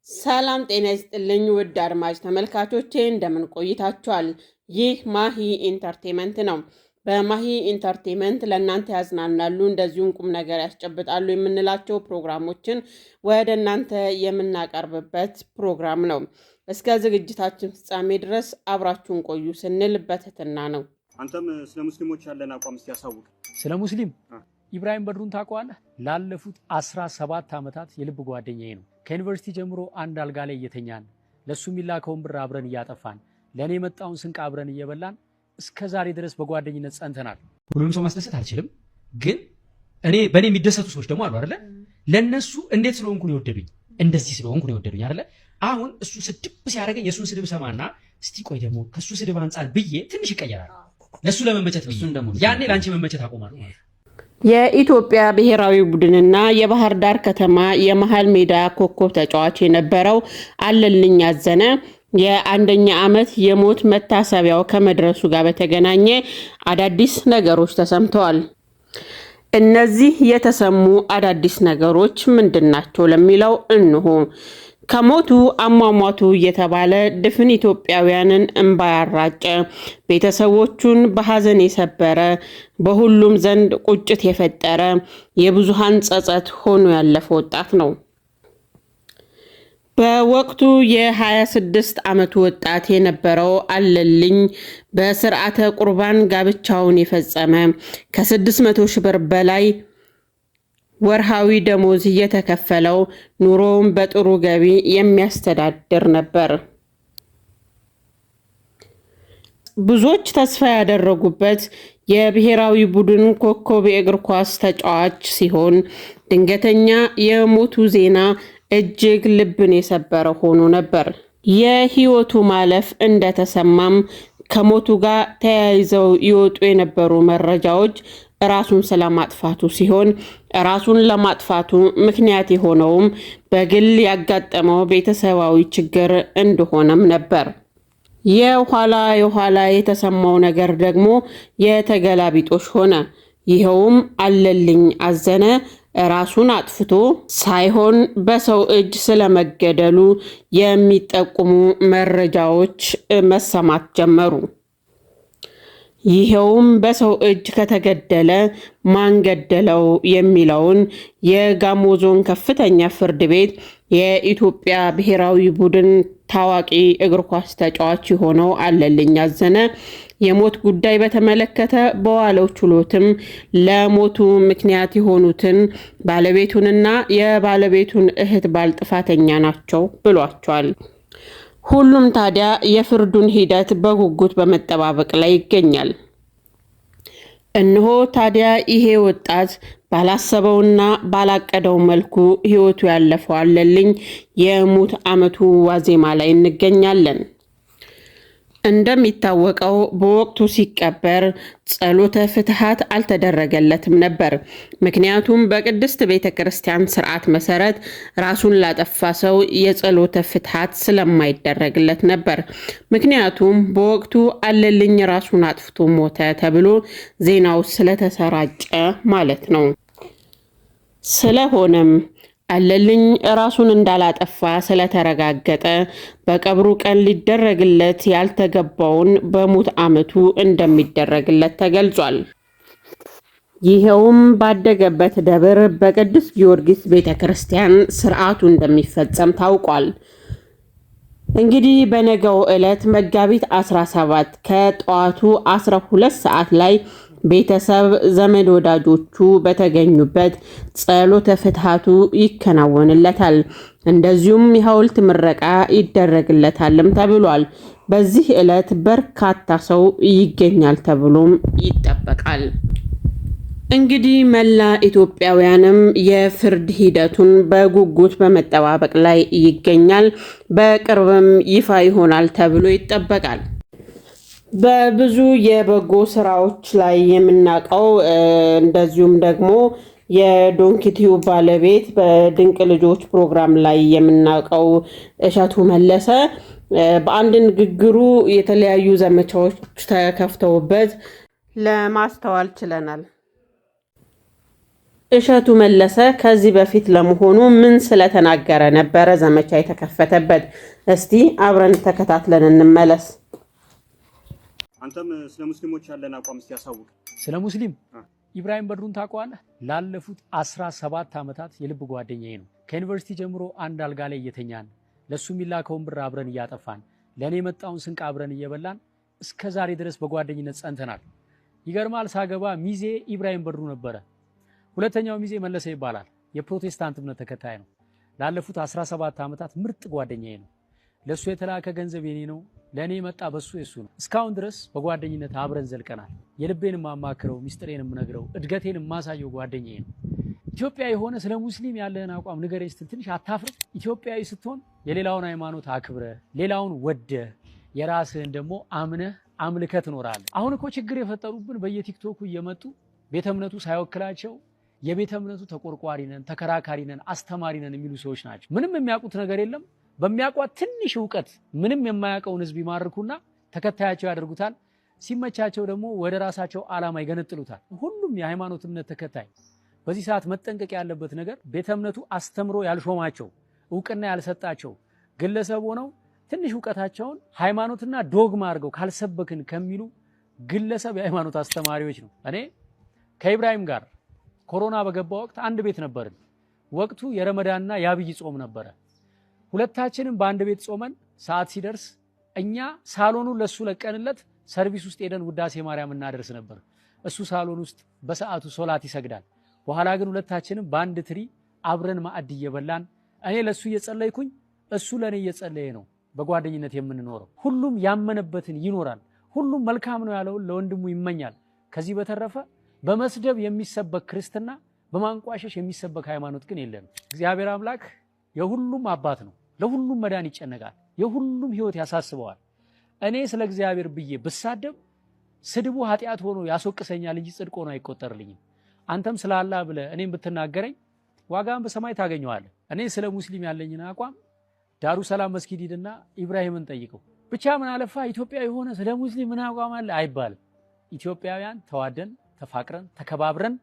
ሰላም ጤና ይስጥልኝ ውድ አድማጭ ተመልካቾቼ እንደምን ቆይታችኋል? ይህ ማሂ ኢንተርቴይንመንት ነው። በማሂ ኢንተርቴይንመንት ለእናንተ ያዝናናሉ እንደዚሁም ቁም ነገር ያስጨብጣሉ የምንላቸው ፕሮግራሞችን ወደ እናንተ የምናቀርብበት ፕሮግራም ነው። እስከ ዝግጅታችን ፍጻሜ ድረስ አብራችሁን ቆዩ ስንል በትህትና ነው። አንተም ስለ ሙስሊሞች ያለን አቋም እስቲ ያሳውቅ። ስለ ሙስሊም ኢብራሂም በድሩን ታውቀዋለህ? ላለፉት 17 ዓመታት የልብ ጓደኛዬ ነው። ከዩኒቨርሲቲ ጀምሮ አንድ አልጋ ላይ እየተኛን ለሱ የሚላከውን ብር አብረን እያጠፋን ለኔ የመጣውን ስንቅ አብረን እየበላን እስከ ዛሬ ድረስ በጓደኝነት ጸንተናል። ሁሉም ሰው ማስደሰት አልችልም፣ ግን በእኔ የሚደሰቱ ሰዎች ደግሞ አሉ አይደለ? ለነሱ እንዴት ስለሆንኩ ነው የወደዱኝ፣ እንደዚህ ስለሆንኩ ነው የወደዱኝ አይደለ? አሁን እሱ ስድብ ሲያደርገኝ የሱን ስድብ ሰማና እስቲ ቆይ ደግሞ ከሱ ስድብ አንጻር ብዬ ትንሽ ይቀየራል። ለሱ ለመመቸት ብዬ ያኔ ላንቺ መመቸት አቆማለሁ ማለት ነው። የኢትዮጵያ ብሔራዊ ቡድንና የባህር ዳር ከተማ የመሃል ሜዳ ኮከብ ተጫዋች የነበረው አለልኝ አዘነ የአንደኛ ዓመት የሞት መታሰቢያው ከመድረሱ ጋር በተገናኘ አዳዲስ ነገሮች ተሰምተዋል። እነዚህ የተሰሙ አዳዲስ ነገሮች ምንድናቸው ለሚለው እንሆ። ከሞቱ አሟሟቱ እየተባለ ድፍን ኢትዮጵያውያንን እንባ ያራጨ፣ ቤተሰቦቹን በሐዘን የሰበረ፣ በሁሉም ዘንድ ቁጭት የፈጠረ፣ የብዙሃን ጸጸት ሆኖ ያለፈ ወጣት ነው። በወቅቱ የ26 ዓመቱ ወጣት የነበረው አለልኝ በስርዓተ ቁርባን ጋብቻውን የፈጸመ ከ600 ሺህ ብር በላይ ወርሃዊ ደሞዝ እየተከፈለው ኑሮውን በጥሩ ገቢ የሚያስተዳድር ነበር። ብዙዎች ተስፋ ያደረጉበት የብሔራዊ ቡድን ኮከብ የእግር ኳስ ተጫዋች ሲሆን ድንገተኛ የሞቱ ዜና እጅግ ልብን የሰበረ ሆኖ ነበር። የህይወቱ ማለፍ እንደተሰማም ከሞቱ ጋር ተያይዘው ይወጡ የነበሩ መረጃዎች ራሱን ስለማጥፋቱ ሲሆን ራሱን ለማጥፋቱ ምክንያት የሆነውም በግል ያጋጠመው ቤተሰባዊ ችግር እንደሆነም ነበር። የኋላ የተሰማው ነገር ደግሞ የተገላቢጦሽ ሆነ። ይኸውም አለልኝ አዘነ ራሱን አጥፍቶ ሳይሆን በሰው እጅ ስለመገደሉ የሚጠቁሙ መረጃዎች መሰማት ጀመሩ። ይኸውም በሰው እጅ ከተገደለ ማን ገደለው የሚለውን የጋሞ ዞን ከፍተኛ ፍርድ ቤት የኢትዮጵያ ብሔራዊ ቡድን ታዋቂ እግር ኳስ ተጫዋች የሆነው አለልኝ አዘነ የሞት ጉዳይ በተመለከተ በዋለው ችሎትም ለሞቱ ምክንያት የሆኑትን ባለቤቱንና የባለቤቱን እህት ባል ጥፋተኛ ናቸው ብሏቸዋል። ሁሉም ታዲያ የፍርዱን ሂደት በጉጉት በመጠባበቅ ላይ ይገኛል። እነሆ ታዲያ ይሄ ወጣት ባላሰበውና ባላቀደው መልኩ ህይወቱ ያለፈው አለልኝ የሞት ዓመቱ ዋዜማ ላይ እንገኛለን። እንደሚታወቀው በወቅቱ ሲቀበር ጸሎተ ፍትሃት አልተደረገለትም ነበር። ምክንያቱም በቅድስት ቤተክርስቲያን ስርዓት መሰረት ራሱን ላጠፋ ሰው የጸሎተ ፍትሃት ስለማይደረግለት ነበር። ምክንያቱም በወቅቱ አለልኝ ራሱን አጥፍቶ ሞተ ተብሎ ዜናው ስለተሰራጨ ማለት ነው። ስለሆነም አለልኝ ራሱን እንዳላጠፋ ስለተረጋገጠ በቀብሩ ቀን ሊደረግለት ያልተገባውን በሞት ዓመቱ እንደሚደረግለት ተገልጿል። ይኸውም ባደገበት ደብር በቅዱስ ጊዮርጊስ ቤተክርስቲያን ስርዓቱ እንደሚፈጸም ታውቋል። እንግዲህ በነገው ዕለት መጋቢት 17 ከጠዋቱ 12 ሰዓት ላይ ቤተሰብ ዘመድ ወዳጆቹ በተገኙበት ጸሎተ ፍትሃቱ ይከናወንለታል። እንደዚሁም የሐውልት ምረቃ ይደረግለታልም ተብሏል። በዚህ ዕለት በርካታ ሰው ይገኛል ተብሎም ይጠበቃል። እንግዲህ መላ ኢትዮጵያውያንም የፍርድ ሂደቱን በጉጉት በመጠባበቅ ላይ ይገኛል። በቅርብም ይፋ ይሆናል ተብሎ ይጠበቃል። በብዙ የበጎ ስራዎች ላይ የምናውቀው እንደዚሁም ደግሞ የዶንኪቲው ባለቤት በድንቅ ልጆች ፕሮግራም ላይ የምናውቀው እሸቱ መለሰ በአንድ ንግግሩ የተለያዩ ዘመቻዎች ተከፍተውበት ለማስተዋል ችለናል። እሸቱ መለሰ ከዚህ በፊት ለመሆኑ ምን ስለተናገረ ነበረ ዘመቻ የተከፈተበት? እስቲ አብረን ተከታትለን እንመለስ። አንተም ስለ ሙስሊሞች ያለን አቋም እስቲ ያሳውቅ። ስለ ሙስሊም ኢብራሂም በድሩን ታውቀዋለህ? ላለፉት 17 ዓመታት የልብ ጓደኛዬ ነው። ከዩኒቨርሲቲ ጀምሮ አንድ አልጋ ላይ እየተኛን ለሱ የሚላከውን ብር አብረን እያጠፋን ለኔ የመጣውን ስንቅ አብረን እየበላን እስከ ዛሬ ድረስ በጓደኝነት ጸንተናል። ይገርማል። ሳገባ ሚዜ ኢብራሂም በድሩ ነበረ። ሁለተኛው ሚዜ መለሰ ይባላል። የፕሮቴስታንት እምነት ተከታይ ነው። ላለፉት 17 ዓመታት ምርጥ ጓደኛዬ ነው። ለሱ የተላከ ገንዘብ የኔ ነው፣ ለኔ መጣ በሱ የሱ ነው። እስካሁን ድረስ በጓደኝነት አብረን ዘልቀናል። የልቤን ማማክረው፣ ሚስጥሬን የምነግረው፣ እድገቴን ማሳየው ጓደኛዬ ነው። ኢትዮጵያዊ የሆነ ስለ ሙስሊም ያለህን አቋም ንገረኝ ስትል ትንሽ አታፍርም? ኢትዮጵያዊ ስትሆን የሌላውን ሃይማኖት አክብረህ ሌላውን ወደህ የራስህን ደግሞ አምነህ አምልከህ ትኖራለህ። አሁን እኮ ችግር የፈጠሩብን በየቲክቶኩ እየመጡ ቤተ እምነቱ ሳይወክላቸው የቤተ እምነቱ ተቆርቋሪ ነን፣ ተከራካሪ ነን፣ አስተማሪ ነን የሚሉ ሰዎች ናቸው። ምንም የሚያውቁት ነገር የለም። በሚያውቋት ትንሽ እውቀት ምንም የማያውቀውን ህዝብ ይማርኩና ተከታያቸው ያደርጉታል። ሲመቻቸው ደግሞ ወደ ራሳቸው ዓላማ ይገነጥሉታል። ሁሉም የሃይማኖት እምነት ተከታይ በዚህ ሰዓት መጠንቀቅ ያለበት ነገር ቤተ እምነቱ አስተምሮ ያልሾማቸው እውቅና ያልሰጣቸው ግለሰብ ሆነው ትንሽ እውቀታቸውን ሃይማኖትና ዶግማ አድርገው ካልሰበክን ከሚሉ ግለሰብ የሃይማኖት አስተማሪዎች ነው። እኔ ከኢብራሂም ጋር ኮሮና በገባ ወቅት አንድ ቤት ነበርን። ወቅቱ የረመዳንና የአብይ ጾም ነበረ። ሁለታችንም በአንድ ቤት ጾመን ሰዓት ሲደርስ እኛ ሳሎኑን ለሱ ለቀንለት ሰርቪስ ውስጥ ሄደን ውዳሴ ማርያም እናደርስ ነበር። እሱ ሳሎን ውስጥ በሰዓቱ ሶላት ይሰግዳል። በኋላ ግን ሁለታችንም በአንድ ትሪ አብረን ማዕድ እየበላን እኔ ለሱ እየጸለይኩኝ እሱ ለኔ እየጸለየ ነው በጓደኝነት የምንኖረው። ሁሉም ያመነበትን ይኖራል። ሁሉም መልካም ነው ያለውን ለወንድሙ ይመኛል። ከዚህ በተረፈ በመስደብ የሚሰበክ ክርስትና፣ በማንቋሸሽ የሚሰበክ ሃይማኖት ግን የለም። እግዚአብሔር አምላክ የሁሉም አባት ነው። ለሁሉም መዳን ይጨነቃል። የሁሉም ህይወት ያሳስበዋል። እኔ ስለ እግዚአብሔር ብዬ ብሳደብ ስድቡ ኃጢአት ሆኖ ያስወቅሰኛል እንጂ ጽድቅ ሆኖ አይቆጠርልኝም። አንተም ስለ አላህ ብለህ እኔም ብትናገረኝ ዋጋን በሰማይ ታገኘዋለህ። እኔ ስለ ሙስሊም ያለኝን አቋም ዳሩ ሰላም መስጊድ ሂድና ኢብራሂምን ጠይቀው። ብቻ ምን አለፋ ኢትዮጵያ የሆነ ስለ ሙስሊም ምን አቋም አለ አይባልም። ኢትዮጵያውያን ተዋደን ተፋቅረን ተከባብረን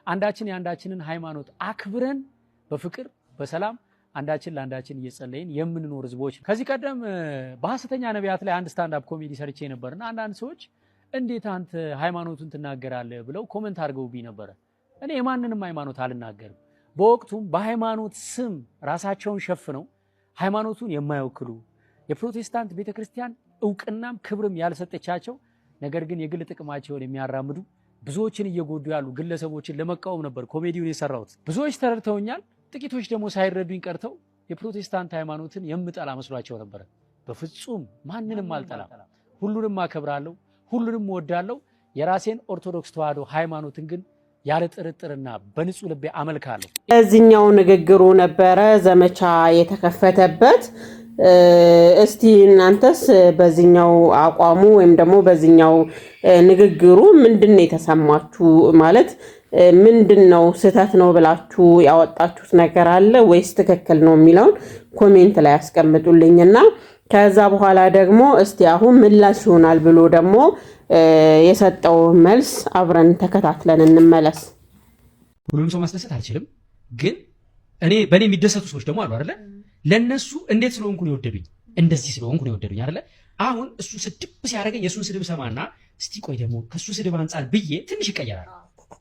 አንዳችን የአንዳችንን ሃይማኖት አክብረን በፍቅር በሰላም አንዳችን ለአንዳችን እየጸለይን የምንኖር ህዝቦች። ከዚህ ቀደም በሐሰተኛ ነቢያት ላይ አንድ ስታንዳፕ ኮሜዲ ሰርቼ ነበርና አንዳንድ ሰዎች እንዴት አንተ ሃይማኖቱን ትናገራለህ ብለው ኮሜንት አድርገውብኝ ነበረ። እኔ የማንንም ሃይማኖት አልናገርም። በወቅቱም በሃይማኖት ስም ራሳቸውን ሸፍነው ሃይማኖቱን የማይወክሉ የፕሮቴስታንት ቤተክርስቲያን እውቅናም ክብርም ያልሰጠቻቸው ነገር ግን የግል ጥቅማቸውን የሚያራምዱ ብዙዎችን እየጎዱ ያሉ ግለሰቦችን ለመቃወም ነበር ኮሜዲውን የሰራሁት። ብዙዎች ተረድተውኛል። ጥቂቶች ደግሞ ሳይረዱኝ ቀርተው የፕሮቴስታንት ሃይማኖትን የምጠላ መስሏቸው ነበር። በፍጹም ማንንም አልጠላም። ሁሉንም አከብራለሁ፣ ሁሉንም እወዳለሁ። የራሴን ኦርቶዶክስ ተዋህዶ ሃይማኖትን ግን ያለ ጥርጥርና በንጹህ ልቤ አመልካለሁ። እዚህኛው ንግግሩ ነበረ ዘመቻ የተከፈተበት። እስቲ እናንተስ በዚህኛው አቋሙ ወይም ደግሞ በዚህኛው ንግግሩ ምንድነው የተሰማችሁ? ማለት ምንድነው ስህተት ነው ብላችሁ ያወጣችሁት ነገር አለ ወይስ ትክክል ነው የሚለውን ኮሜንት ላይ ያስቀምጡልኝና ከዛ በኋላ ደግሞ እስቲ አሁን ምላሽ ይሆናል ብሎ ደግሞ የሰጠው መልስ አብረን ተከታትለን እንመለስ። ሁሉም ሰው ማስደሰት አልችልም፣ ግን እኔ በእኔ የሚደሰቱ ሰዎች ደግሞ አሉ አይደለ? ለነሱ እንዴት ስለሆንኩ ነው የወደዱኝ፣ እንደዚህ ስለሆንኩ ነው የወደዱኝ አይደለ? አሁን እሱ ስድብ ሲያደርገኝ የእሱን ስድብ ሰማና እስቲ ቆይ ደግሞ ከእሱ ስድብ አንጻር ብዬ ትንሽ ይቀየራል።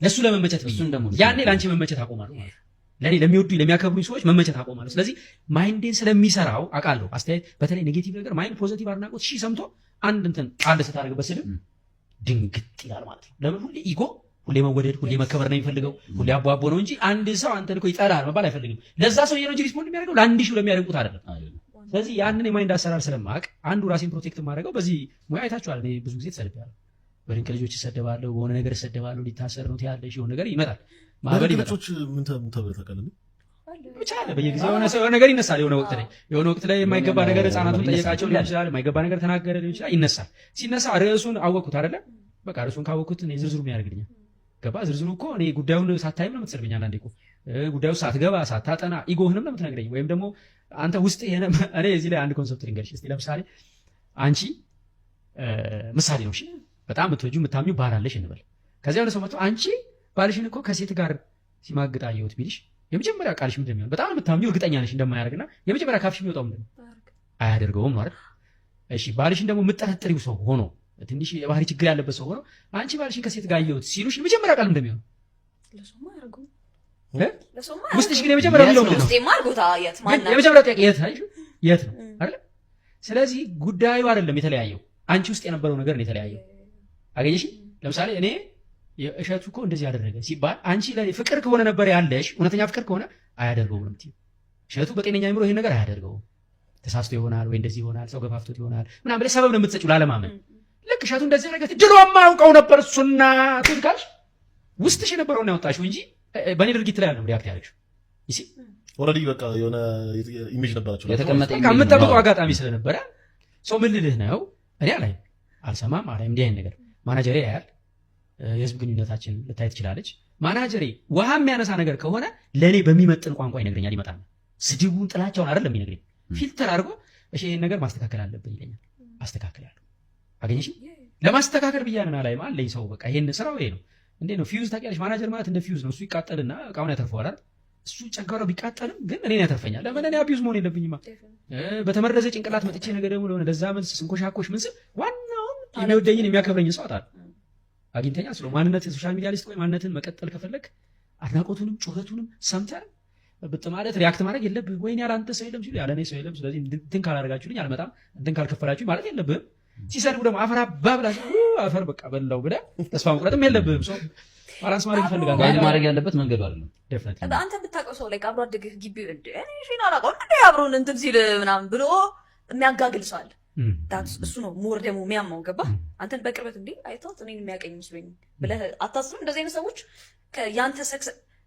ለእሱ ለመመቸት ብዬ ያኔ ለአንቺ መመቸት አቆማለሁ ማለት ነው። ለእኔ ለሚወዱኝ ለሚያከብሩኝ ሰዎች መመቸት አቆማለሁ። ስለዚህ ማይንዴን ስለሚሰራው አውቃለሁ። አስተያየት በተለይ ኔጌቲቭ ነገር ማይንድ ፖዚቲቭ አድናቆት ሰምቶ አንድ እንትን ቃል ስታደርግበት ስድብ ድንግጥ ይላል ማለት ነው። ለምን ሁሌ ኢጎ፣ ሁሌ መወደድ፣ ሁሌ መከበር ነው የሚፈልገው። ሁሌ አቧቦ ነው እንጂ አንድ ሰው አንተን እኮ ይጠላል መባል አይፈልግም። ለዛ ሰው ነው እንጂ ሪስፖንድ የሚያደርገው ለአንድ ሺው ለሚያደርጉት አይደለም። ስለዚህ ያንን የማይንድ አሰራር ስለማቅ አንዱ ራሴን ፕሮቴክት የማደርገው በዚህ ሙያ አይታችኋል። እኔ ብዙ ጊዜ ተሰድቤያለሁ። በድንቅ ልጆች እሰደባለሁ፣ በሆነ ነገር እሰደባለሁ። ሊታሰር ነው ትያለሽ፣ የሆነ ነገር ይመጣል፣ ማዕበል ይመጣል። ምን ተብለህ ታውቃለህ? ብቻ አለ በየጊዜው የሆነ ነገር ይነሳል። የሆነ ወቅት ላይ የማይገባ ነገር ህፃናቱን ጠየቃቸው ሊሆን ይችላል፣ የማይገባ ነገር ተናገረ ሊሆን ይችላል። ይነሳል። ሲነሳ ርዕሱን አወቅኩት አይደለ? በቃ ርዕሱን ካወቅኩት እኔ ዝርዝሩ ያደርግልኛል። ገባ? ዝርዝሩ እኮ እኔ ጉዳዩን ሳታይም ነው የምትሰድበኝ። አንዳንዴ እኮ ጉዳዩ ሳትገባ ሳታጠና ኢጎህንም ነው የምትነግረኝ። ወይም ደግሞ አንተ ውስጥ እኔ እዚህ ላይ አንድ ኮንሰፕት ልንገርሽ እስኪ። ለምሳሌ አንቺ ምሳሌ ነው እሺ፣ በጣም የምትወጂው የምታምኚው ባል አለሽ እንበል። ከዚያ የሆነ ሰው መጥቶ አንቺ ባልሽን እኮ ከሴት ጋር ሲማግጥ አየሁት ቢልሽ የመጀመሪያ ቃልሽ ምንድን ነው የሚሆነው? በጣም የምታምኚው እርግጠኛ ነሽ እንደማያደርግና የመጀመሪያ ካፍሽ የሚወጣው ምንድን ነው? አያደርገውም ነው አይደል? እሺ ባልሽን ደግሞ የምትጠረጥሪው ሰው ሆኖ ትንሽ የባህሪ ችግር ያለበት ሰው ሆኖ አንቺ ባልሽን ከሴት ጋር አየሁት ሲሉሽ የመጀመሪያ ቃል ምንድን ነው የሚሆነው? ውስጥሽ ግን የመጀመሪያ የሚለው ነው የመጀመሪያ ጥያቄ የት ነው አይደል? ስለዚህ ጉዳዩ አይደለም የተለያየው፣ አንቺ ውስጥ የነበረው ነገር ነው የተለያየው። አገኘሽ? ለምሳሌ እኔ እሸቱ እኮ እንደዚህ ያደረገ ሲባል አንቺ ለኔ ፍቅር ከሆነ ነበር ያለሽ፣ እውነተኛ ፍቅር ከሆነ አያደርገውም ነው የምትይው። እሸቱ በጤነኛ አይምሮ ይሄን ነገር አያደርገውም፣ ተሳስቶ ይሆናል ወይ እንደዚህ ይሆናል፣ ሰው ገፋፍቶት ይሆናል ምናምን ብለሽ ሰበብ ነው የምትሰጪው ላለማመን። ልክ እሸቱ እንደዚህ ያደረገ ድሮ የማያውቀው ነበር እሱና ትልካልሽ፣ ውስጥሽ የነበረው ነው ያወጣሽው እንጂ በእኔ ድርጊት ላይ ነው ሪአክት ያደረግሽው። እሺ ኦልሬዲ በቃ የሆነ ኢሜጅ ነበራቸው የተቀመጠ የምጠብቀው አጋጣሚ ስለነበረ ሰው ምን ልልህ ነው እኔ አላይ አልሰማም አላይ እንዲህ አይነት ነገር ማናጀሬ ያያል። የህዝብ ግንኙነታችን ልታይ ትችላለች። ማናጀሬ ውሃ የሚያነሳ ነገር ከሆነ ለእኔ በሚመጥን ቋንቋ ይነግረኛል። ይመጣል ስድቡን ጥላቻውን አይደለም ይነግረኝ፣ ፊልተር አድርጎ እሺ ይሄን ነገር ማስተካከል አለብኝ ይለኛል። አስተካክላለሁ። አገኘሽ? ለማስተካከል ብያለና ላይ ማለት ለይ ሰው በቃ ይሄን ስራው ይሄ ነው። እንዴ ነው ፊውዝ ታውቂያለሽ? ማናጀር ማለት እንደ ፊውዝ ነው። እሱ ይቃጠልና እቃውን ያተርፈዋል አይደል? እሱ ጨጓራው ቢቃጠልም ግን እኔን ያተርፈኛል። ለምን እኔ አቢዩዝ መሆን የለብኝማ። በተመረዘ ጭንቅላት መጥቼ ነገር ደግሞ ለሆነ ለዛ መልስ ስንኮሻኮሽ ምን ስል ዋናውን የሚወደኝን የሚያከብረኝን ሰው አጣል አግኝተኛ ስለ ማንነት ሶሻል ሚዲያ ሊስት ወይ ማንነትን መቀጠል ከፈለክ አድናቆቱንም ጩኸቱንም ሰምተህ ብትማለት ሪአክት ማድረግ የለብህም። ወይኔ ያለ አንተ ሰው የለም ሲሉ ያለ እኔ ሰው የለም፣ ስለዚህ እንትን ካላደረጋችሁልኝ አልመጣም፣ እንትን ካልከፈላችሁኝ ማለት የለብህም። ሲሰድቡ ደግሞ አፈር አባብላ አፈር በቃ በላው ብለህ ተስፋ መቁረጥም የለብህም። ሰው ባላንስ ማድረግ ይፈልጋል። ጋይድ ማድረግ ያለበት መንገዱ አይደለም። ዴፊኒትሊ አንተ ብታውቀው ሰው ላይ አብሮ አደግህ ግቢ እንደ እኔ ሺና አላውቀውም እንደ አብሮን እንትን ሲል ምናምን ብሎ የሚያጋግል ሰው አለ። እሱ ነው ሞር ደግሞ የሚያማው ገባ። አንተን በቅርበት እንዴ አይተውት እኔን የሚያቀኝ መስሎኝ ብለህ አታስብም? እንደዚህ አይነት ሰዎች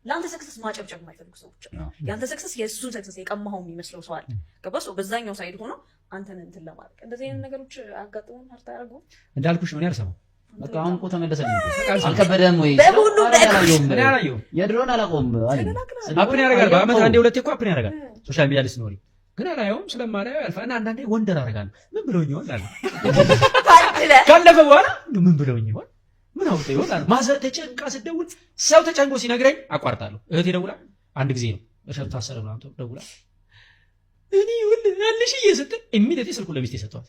ለአንተ ሰክሰስ ማጨብጨብ የማይፈልጉ ሰዎች አሉ። የአንተ ሰክሰስ የእሱን ሰክሰስ የቀማኸው የሚመስለው ሰው አለ። ገባ። ሰው በዛኛው ሳይድ ሆኖ አንተን እንትን ለማድረግ እንደዚህ አይነት ነገሮች አጋጥሞን ሀርታ ያደርጉ እንዳልኩሽ ነው ያልሰማው። በቃ አሁን እኮ ተመለሰልኝ። አልከበደም ወይ? የድሮን አላቆም አፕን ያደርጋል። በአመት አንዴ ሁለቴ እኮ አፕን ያደርጋል ሶሻል ሚዲያ ላይ ስኖሪ ግን አላየውም። ስለማላየው ያልፋል። እና አንዳንዴ ወንደር አደርጋለሁ። ምን ብለውኝ ይሆን አለ ካለፈ በኋላ ምን ብለውኝ ይሆን ምን አውጣ ይሆን አለ። ማዘር ተጨንቃ ስትደውል ሰው ተጨንቆ ሲነግረኝ አቋርጣለሁ። እህቴ ደውላ አንድ ጊዜ ነው እሸቱ ታሰረ ምናምን ደውላ እኔ ያልሽ ስትል ኢሚዲየትሊ ስልኩን ለሚስቴ ሰጥቷት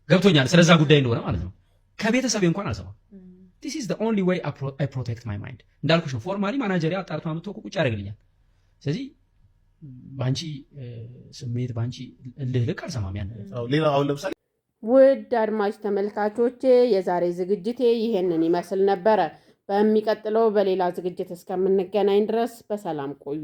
ገብቶኛል ስለዛ ጉዳይ እንደሆነ ማለት ነው። ከቤተሰቤ እንኳን አልሰማም። this is the only way I protect my mind እንዳልኩሽ ነው። ፎርማሊ ማናጀሪያ አጣርቶ አምጥቶ ቁጭ ያደርግልኛል። ስለዚህ ባንቺ ስሜት ባንቺ ልልቅ አልሰማም። ያን ሌላ አሁን ለምሳሌ ውድ አድማጭ ተመልካቾቼ የዛሬ ዝግጅቴ ይሄንን ይመስል ነበረ። በሚቀጥለው በሌላ ዝግጅት እስከምንገናኝ ድረስ በሰላም ቆዩ።